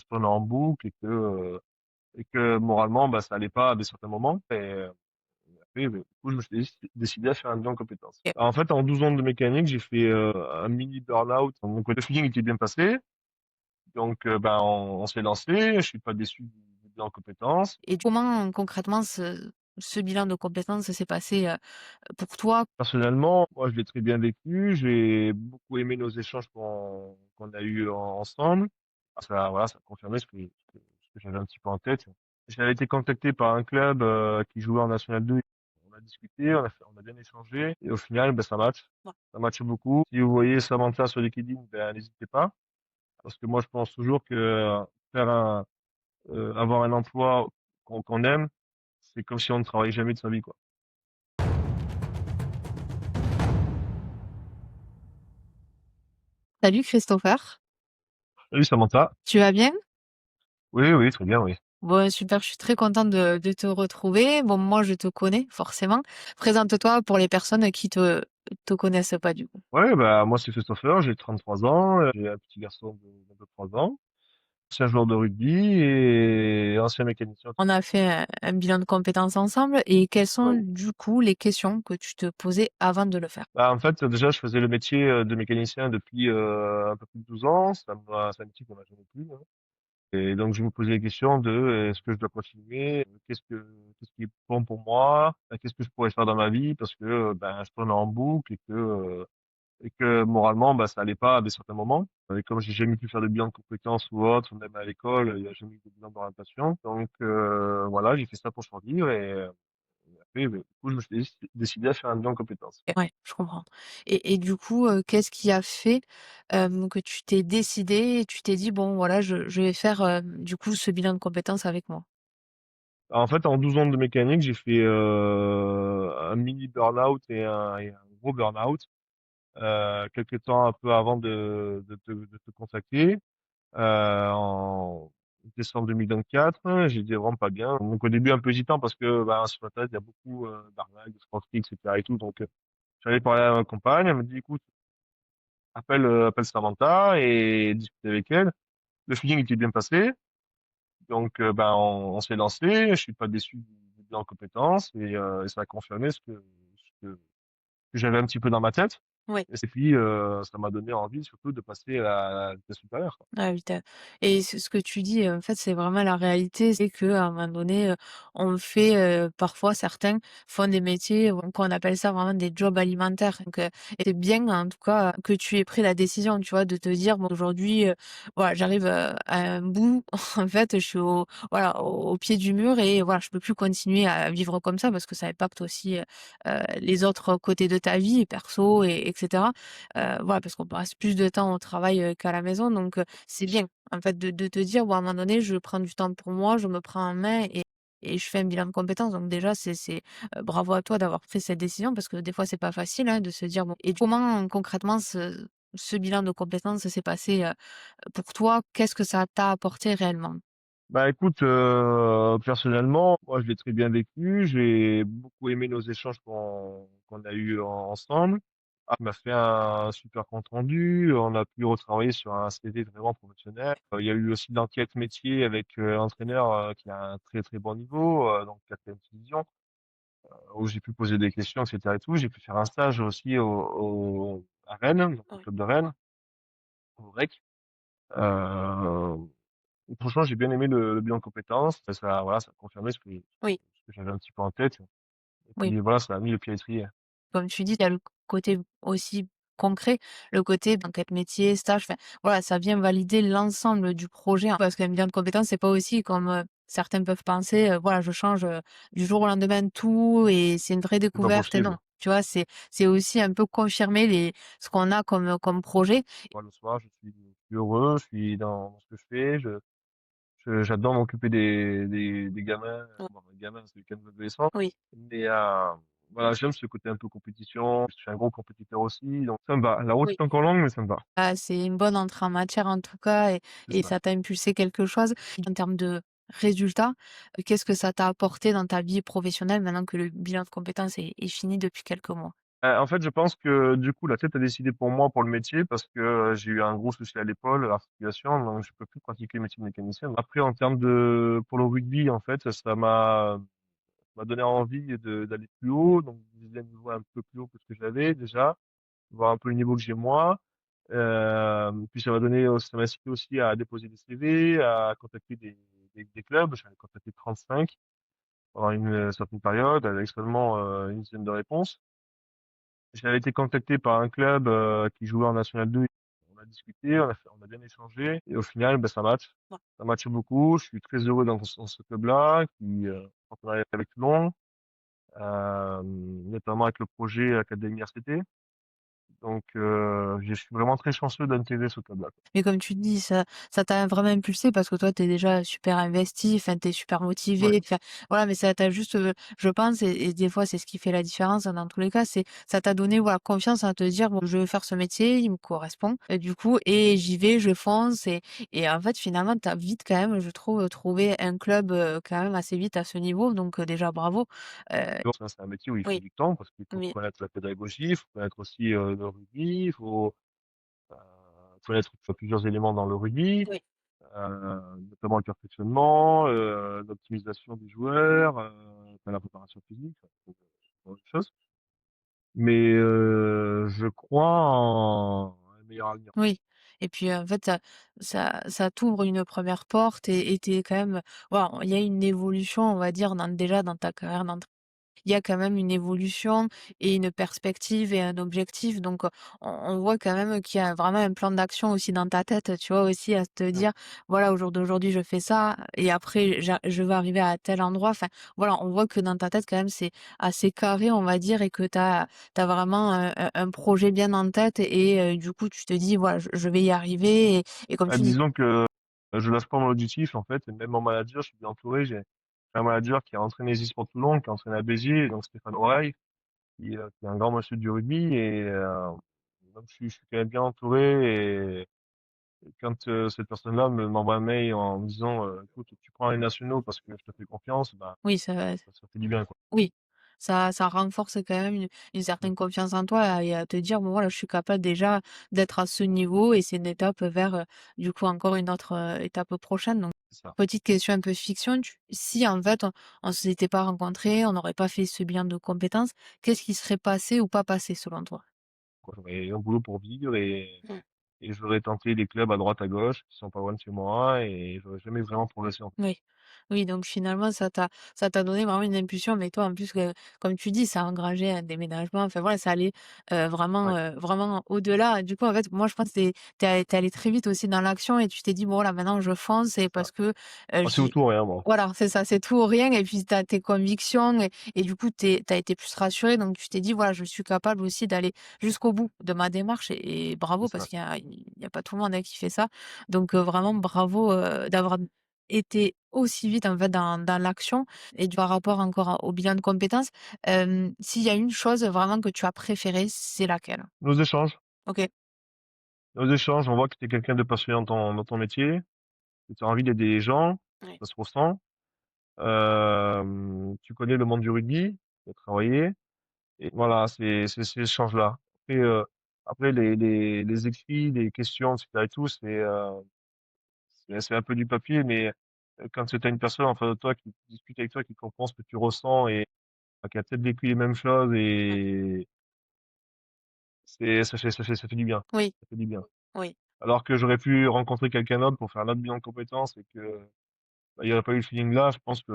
je tournais en boucle et que moralement, ça allait pas à des certains moments. Et du coup, je me suis décidé à faire un bilan de compétences. OK. Alors, en fait, en 12 ans de mécanique, j'ai fait un mini burn-out. Donc, le feeling était bien passé. Donc, on s'est lancé. Je suis pas déçu du bilan de compétences. Et comment concrètement ce bilan de compétences s'est passé, pour toi? Personnellement, moi, je l'ai très bien vécu. J'ai beaucoup aimé nos échanges qu'on a eus ensemble. Voilà, ça a confirmé ce que j'avais un petit peu en tête. J'avais été contacté par un club qui jouait en National 2. On a discuté, on a bien échangé. Et au final, ça match. Ouais. Ça match beaucoup. Si vous voyez Samantha sur LinkedIn, n'hésitez pas. Parce que moi, je pense toujours que avoir un emploi qu'on aime, c'est comme si on ne travaillait jamais de sa vie, quoi. Salut Christopher, Salut Samantha. tu vas bien? Oui, oui, très bien, oui. Bon, super, je suis très contente de te retrouver. Bon, moi, je te connais forcément. Présente-toi pour les personnes qui te connaissent pas du coup. Ouais, moi c'est Christopher, j'ai 33 ans, j'ai un petit garçon de 3 ans, ancien joueur de rugby et ancien mécanicien. On a fait un bilan de compétences ensemble et quelles sont Ouais. du coup les questions que tu te posais avant de le faire? En fait, déjà, je faisais le métier de mécanicien depuis un peu plus de 12 ans. C'est un métier qu'on n'a jamais plus, hein. Et donc, je me posais la question de est-ce que je dois continuer? Qu'est-ce qui est bon pour moi? Qu'est-ce que je pourrais faire dans ma vie? Parce que je tourne en boucle et que moralement, ça allait pas à des certains moments. Et comme j'ai jamais pu faire de bilan de compétences ou autre, même à l'école, il y a jamais eu de bilan d'orientation. Donc voilà, j'ai fait ça pour choisir et après, du coup, je me suis décidé à faire un bilan de compétences. Et ouais, je comprends. Et du coup, qu'est-ce qui a fait, que tu t'es décidé et tu t'es dit: «Bon voilà, je vais faire, du coup ce bilan de compétences avec moi»? En fait, en 12 ans de mécanique, j'ai fait un mini burn-out et un gros burn-out quelque temps un peu avant de te contacter. En décembre 2024, j'étais vraiment pas bien. Donc au début un peu hésitant parce que sur internet il y a beaucoup d'arnaques, de escroqueries, etc. et tout. Donc j'allais parler à ma compagne, elle me dit écoute, appelle Samantha et discute avec elle. Le feeling était bien passé, donc on s'est lancé. Je suis pas déçu du bilan en compétences et ça a confirmé ce que j'avais un petit peu dans ma tête. Oui. Et puis ça m'a donné envie surtout de passer à la vitesse supérieure, quoi. Ah oui, et ce que tu dis, en fait, c'est vraiment la réalité. C'est qu'à un moment donné, on fait, parfois certains font des métiers, qu'on appelle ça vraiment des jobs alimentaires. Donc, et c'est bien en tout cas que tu aies pris la décision, tu vois, de te dire: «Bon aujourd'hui, voilà, j'arrive, à un bout, en fait, je suis au pied du mur et voilà, je peux plus continuer à vivre comme ça» parce que ça impacte aussi, les autres côtés de ta vie, perso et etc. Voilà, parce qu'on passe plus de temps au travail, qu'à la maison donc c'est bien, en fait, de te dire: «Bon, à un moment donné, je prends du temps pour moi, je me prends en main et je fais un bilan de compétences». Donc déjà, bravo à toi d'avoir pris cette décision parce que des fois, c'est pas facile, hein, de se dire bon et comment concrètement ce bilan de compétences s'est passé, pour toi? Qu'est-ce que ça t'a apporté réellement? Écoute, personnellement, moi je l'ai très bien vécu. J'ai beaucoup aimé nos échanges qu'on a eus ensemble. On m'a fait un super compte rendu. On a pu retravailler sur un CV vraiment professionnel. Il y a eu aussi l'enquête métier avec l'entraîneur qui a un très très bon niveau, donc quatrième division, où j'ai pu poser des questions, etc. et tout. J'ai pu faire un stage aussi à Rennes, donc au Ouais. club de Rennes, au REC. Euh, Franchement, j'ai bien aimé le bilan de compétences. Voilà, ça a confirmé Oui, ce que j'avais un petit peu en tête. Et oui. puis voilà, ça a mis le pied à l'étrier. Comme tu dis, il y a le côté aussi concret, le côté enquête métier, stage, enfin, voilà, ça vient valider l'ensemble du projet, hein. Parce qu'un bilan de compétences, c'est pas aussi comme, certains peuvent penser, voilà, je change, du jour au lendemain tout et c'est une vraie C'est pas découverte et non. possible. Tu vois? C'est aussi un peu confirmer ce qu'on a comme projet. Moi, le soir, je suis heureux, je suis dans ce que je fais. J'adore m'occuper des gamins. Ouais. Bon, les gamins, c'est les canaux adolescents. Oui, Mais voilà, j'aime ce côté un peu compétition. Je suis un gros compétiteur aussi. Donc ça me va. La route oui. est encore longue, mais ça me va. Ah, c'est une bonne entrée en matière en tout cas C'est et ça. ça t'a impulsé quelque chose. En termes de résultats, qu'est-ce que ça t'a apporté dans ta vie professionnelle maintenant que le bilan de compétences est fini depuis quelques mois? En fait, je pense que du coup, la tête a décidé pour moi pour le métier parce que j'ai eu un gros souci à l'épaule, à l'articulation, donc je peux plus pratiquer le métier de mécanicien. Après, en termes de pour le rugby, en fait, ça m'a donné envie d'aller plus haut, donc viser un niveau un peu plus haut que ce que j'avais déjà, voir un peu le niveau que j'ai moi. Puis ça m'a incité aussi à déposer des CV, à contacter des clubs. J'en ai contacté 35 pendant une certaine période, avec seulement une dizaine de réponses. J'avais été contacté par un club qui jouait en National 2. On a discuté, on a bien échangé, et au final, ben, ça match. Ouais. Ça matche beaucoup. Je suis très heureux dans ce club-là, qui partenariat avec Toulon, notamment avec le projet Académie RCT. Donc, je suis vraiment très chanceux d'intégrer ce club-là, quoi. Mais comme tu dis, ça t'a vraiment impulsé parce que toi, tu es déjà super investi, enfin, tu es super Ouais. motivé, enfin, voilà, mais ça t'a juste, je pense et des fois, c'est ce qui fait la différence, hein, dans tous les cas, c'est ça t'a donné, voilà, confiance à te dire: «Bon, je veux faire ce métier, il me correspond, du coup et j'y vais, je fonce» et en fait, finalement, tu as vite quand même, je trouve, trouvé un club, quand même assez vite à ce niveau donc déjà bravo. Heu, Donc, ça, c'est un métier où il faut oui, du temps parce qu'il faut oui, connaître la pédagogie, il faut connaître aussi le rugby, euh, connaître plusieurs éléments dans le rugby. oui. Notamment le perfectionnement, l'optimisation des joueurs, enfin, la préparation physique, ce genre de choses. Mais je crois en un meilleur avenir. Oui et puis, en fait, ça t'ouvre une première porte et tu quand même voilà, il y a une évolution, on va dire, déjà dans ta carrière il y a quand même une évolution et une perspective et un objectif donc on voit quand même qu'il y a vraiment un plan d'action aussi dans ta tête, tu vois? Aussi à te Mmh. dire: «Voilà, au jour d'aujourd'hui, je fais ça et après je vais arriver à tel endroit». Enfin, voilà, on voit que dans ta tête quand même c'est assez carré, on va dire et que tu as vraiment un projet bien en tête et du coup, tu te dis: «Voilà, je vais y arriver» et comme tu dis Disons que je lâche pas mon objectif en fait, et même mon manager, je suis bien entouré. J'ai un manager qui a entraîné les e-sports Toulon, qui a entraîné à Béziers, donc Stéphane Oreille, qui est un grand monsieur du rugby, et donc je suis quand même bien entouré. Et quand cette personne-là m'envoie un mail en me disant écoute, tu prends les nationaux parce que je te fais confiance, bah, oui, ça ça fait du bien, quoi. Oui, ça renforce quand même une Mm. certaine confiance en toi et à te dire: «Bon voilà, je suis capable déjà d'être à ce niveau» et c'est une étape vers, du coup encore une autre, étape prochaine donc C'est ça. petite question un peu fiction, si en fait on s'était pas rencontrés, on n'aurait pas fait ce bilan de compétences, qu'est-ce qui serait passé ou pas passé selon toi? Quoi, j'aurais un boulot pour vivre, Mmh. et j'aurais tenté des clubs à droite à gauche qui sont pas loin de chez moi, et j'aurais jamais vraiment progressé, en fait. Oui. Oui, donc finalement, ça t'a donné vraiment une impulsion, mais toi, en plus, comme tu dis, ça a engrangé un déménagement. Enfin voilà, ça allait Ouais, vraiment au-delà. Du coup, en fait, moi, je pense que t'es allé très vite aussi dans l'action et tu t'es dit, bon, voilà, maintenant, je fonce et c'est ça. parce que Moi, c'est au j'y. tout ou rien, moi. Voilà, c'est ça, c'est tout ou rien. Et puis, tu as tes convictions et du coup, t'as été plus rassuré. Donc, tu t'es dit, voilà, je suis capable aussi d'aller jusqu'au bout de ma démarche et C'est bravo parce ça. qu'il y a pas tout le monde hein, qui fait ça. Donc, vraiment, bravo d'avoir été aussi vite en fait dans l'action et par rapport encore au bilan de compétences, s'il y a une chose vraiment que tu as préférée, c'est laquelle? Nos échanges, OK. on voit que tu es quelqu'un de passionné dans ton métier, que tu as envie d'aider les gens, Ouais. ça se ressent. Tu connais le monde du rugby, tu as travaillé, et voilà, c'est ces échanges-là. Après les écrits, les questions, et cetera et tout, c'est un peu du papier, mais quand tu as une personne en face de toi qui discute avec toi, qui comprend ce que tu ressens, et qui a peut-être vécu les mêmes choses, Mmh. et ça fait du bien. Oui, Ça fait du bien. oui. Alors que j'aurais pu rencontrer quelqu'un d'autre pour faire un autre bilan de compétences, et que, bah, il y aurait pas eu le feeling là, je pense que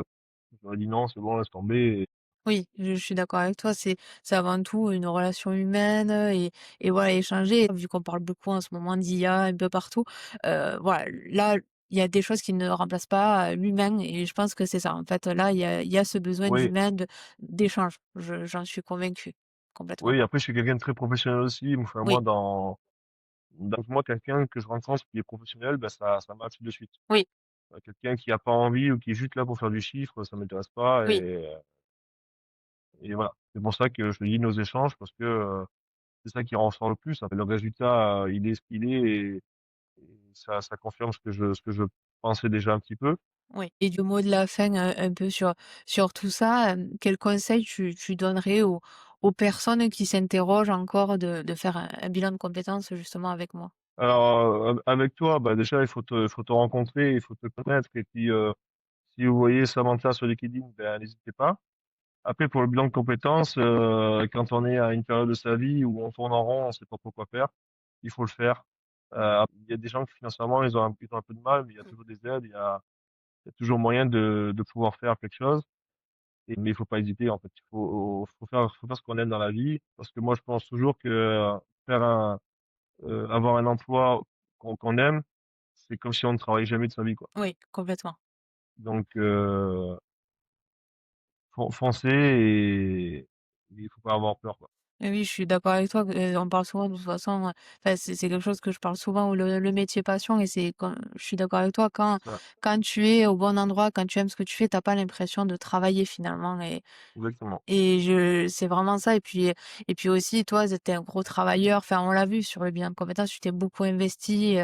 j'aurais dit: «Non, c'est bon, laisse tomber», Oui, je suis d'accord avec toi. C'est avant tout une relation humaine, et voilà, échanger. Vu qu'on parle beaucoup en ce moment d'IA un peu partout, voilà, là, il y a des choses qui ne remplacent pas, l'humain et je pense que c'est ça. En fait, là, il y a ce besoin oui, d'humain, d'échange. J'en suis convaincue, complètement. oui, après je suis quelqu'un de très professionnel aussi. Enfin Oui, moi quelqu'un que je rencontre qui est professionnel, bah, ça match de suite. oui, Quelqu'un qui a pas envie ou qui est juste là pour faire du chiffre, ça m'intéresse pas, oui. et voilà. C'est pour ça que je te dis nos échanges, parce que, c'est ça qui ressort le plus. Après le résultat, il est ce qu'il est, et ça confirme ce que je pensais déjà un petit peu. Oui et du mot de la fin, un peu sur tout ça, quel conseil tu donnerais aux aux personnes qui s'interrogent encore de faire un bilan de compétences justement avec moi? Alors, avec toi, bah, déjà, il faut te rencontrer, il faut te connaître et puis, si vous voyez Samantha sur LinkedIn, ben, n'hésitez pas. Après, pour le bilan de compétences, quand on est à une période de sa vie où on tourne en rond, on sait pas trop quoi faire, il faut le faire. Il y a des gens qui financièrement, ils ont un peu de mal, mais il y a toujours des aides, il y a toujours moyen de pouvoir faire quelque chose. Mais il faut pas hésiter, en fait. Il faut faire ce qu'on aime dans la vie. Parce que moi, je pense toujours que faire avoir un emploi qu'on aime, c'est comme si on ne travaillait jamais de sa vie, quoi. Oui, complètement. Donc, foncez et il faut pas avoir peur, quoi. Et oui, je suis d'accord avec toi, on parle souvent de toute façon, enfin c'est quelque chose que je parle souvent, le métier passion et c'est quand je suis d'accord avec toi, quand C'est ça, quand tu es au bon endroit, quand tu aimes ce que tu fais, tu as pas l'impression de travailler finalement exactement. et je c'est vraiment ça et puis aussi toi, tu un gros travailleur, enfin on l'a vu sur le bilan de compétences, tu t'es beaucoup investi,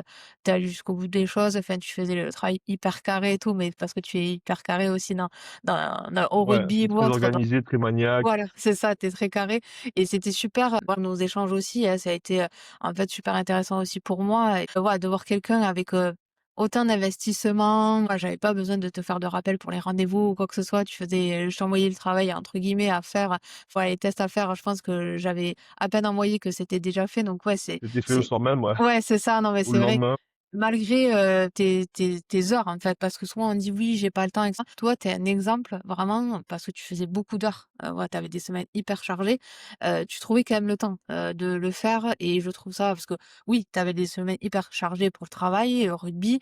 tu es allé jusqu'au bout des choses, enfin tu faisais le travail hyper carré et tout, mais parce que tu es hyper carré aussi dans au Ouais, je rugby suis ou très autre. organisé, très maniaque. Voilà, c'est ça, tu es très carré et c'était super, nos échanges aussi, ça a été, en fait, super intéressant aussi pour moi et voilà, de voir quelqu'un avec, autant d'investissement. Moi, j'avais pas besoin de te faire de rappel pour les rendez-vous ou quoi que ce soit. Tu faisais je t'envoyais le travail entre guillemets à faire, voilà, les tests à faire, je pense que j'avais à peine envoyé que c'était déjà fait donc ouais, C'était fait le c'est soir même, ouais, ouais, c'est ça, non mais ou le c'est vrai. lendemain. Malgré, tes heures, en fait, parce que souvent on dit: «Oui, j'ai pas le temps» et cetera. Toi, tu es un exemple vraiment parce que tu faisais beaucoup d'heures, voilà, tu avais des semaines hyper chargées, tu trouvais quand même le temps, de le faire et je trouve ça parce que oui, tu avais des semaines hyper chargées pour le travail, le rugby,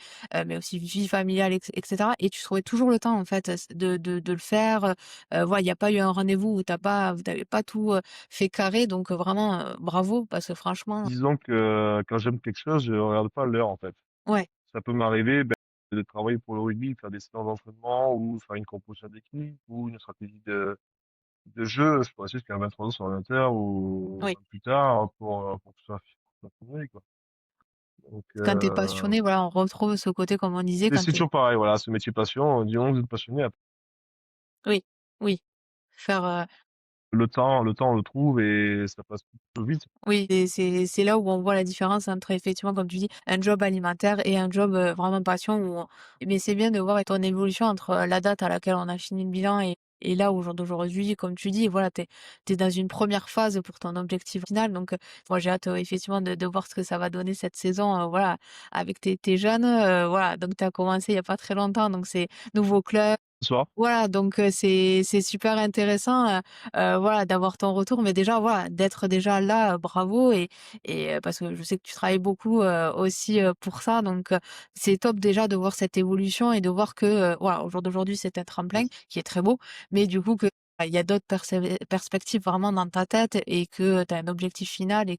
mais aussi vie familiale et cetera et tu trouvais toujours le temps, en fait, de le faire, voilà, il y a pas eu un rendez-vous où vous avez pas tout, fait carré donc vraiment, bravo parce que franchement Disons que quand j'aime quelque chose, je regarde pas l'heure, en fait. ouais, Ça peut m'arriver, de travailler pour le rugby, faire des séances d'entraînement ou faire une composition d'équipe ou une stratégie de jeu. Je peux rester jusqu'à 23h sur l'ordinateur ou oui. même plus tard pour que ce soit fini, quoi. Donc, Quand tu es passionné, voilà, on retrouve ce côté comme on disait quand c'est tu es toujours pareil, voilà, ce métier passion, du moment que vous êtes passionné, après, oui, oui, faire, le temps, on le trouve et ça passe plutôt vite. oui et c'est là où on voit la différence entre effectivement, comme tu dis, un job alimentaire et un job, vraiment passion où on mais c'est bien de voir ton évolution entre, la date à laquelle on a fini le bilan et là, au jour d'aujourd'hui, comme tu dis, voilà, tu es dans une première phase pour ton objectif final donc moi, j'ai hâte, effectivement de voir ce que ça va donner cette saison, voilà, avec tes jeunes, voilà, donc tu as commencé il y a pas très longtemps donc c'est nouveau club. Ce soir, Voilà, donc c'est super intéressant, voilà, d'avoir ton retour, mais déjà, voilà, d'être déjà là, bravo et parce que je sais que tu travailles beaucoup, aussi, pour ça, donc c'est top déjà de voir cette évolution et de voir que, voilà, au jour d'aujourd'hui, c'est un tremplin yes, qui est très beau, mais du coup que, bah, il y a d'autres perspectives vraiment dans ta tête et que tu as un objectif final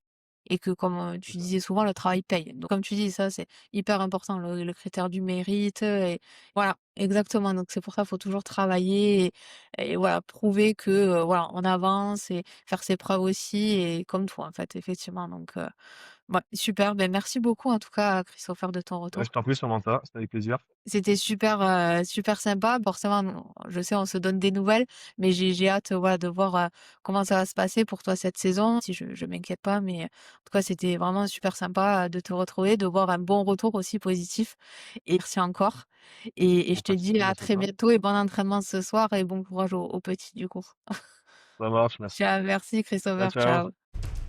et que comme, c'est tu ça. disais souvent, le travail paye. Donc comme tu dis, ça, c'est hyper important, le critère du mérite, et voilà, exactement, donc c'est pour ça, faut toujours travailler et voilà, prouver que, voilà, on avance et faire ses preuves aussi et comme toi, en fait, effectivement, donc ouais, super, ben, merci beaucoup en tout cas, Christopher, de ton Je retour. t'en prie Samantha, c'était avec plaisir. C'était super, super sympa. Forcément, je sais, on se donne des nouvelles, mais j'ai hâte, voilà, de voir, comment ça va se passer pour toi cette saison. Si je m'inquiète pas, mais en tout cas, c'était vraiment super sympa, de te retrouver, de voir un bon retour aussi positif et merci encore et Bon, je te pas de dis souci, à merci à très toi. bientôt et bon entraînement ce soir et bon courage aux petits du coup. Ça marche, merci. Ciao, merci Ciao, Christopher, ciao. ciao.